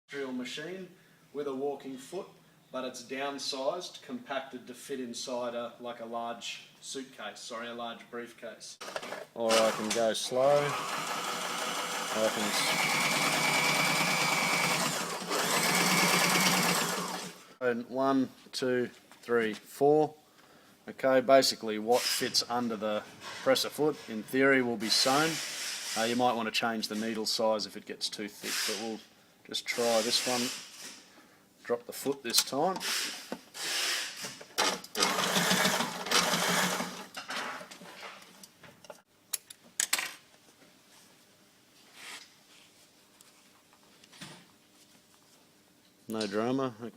Drill machine with a walking foot, but it's downsized, compacted to fit inside a large suitcase, a large briefcase. Or I can go slow. I can... 1, 2, 3, 4. Okay, basically what fits under the presser foot in theory will be sewn. You might want to change the needle size if it gets too thick, but we'll just try this one. Drop the foot this time. No drama. Okay.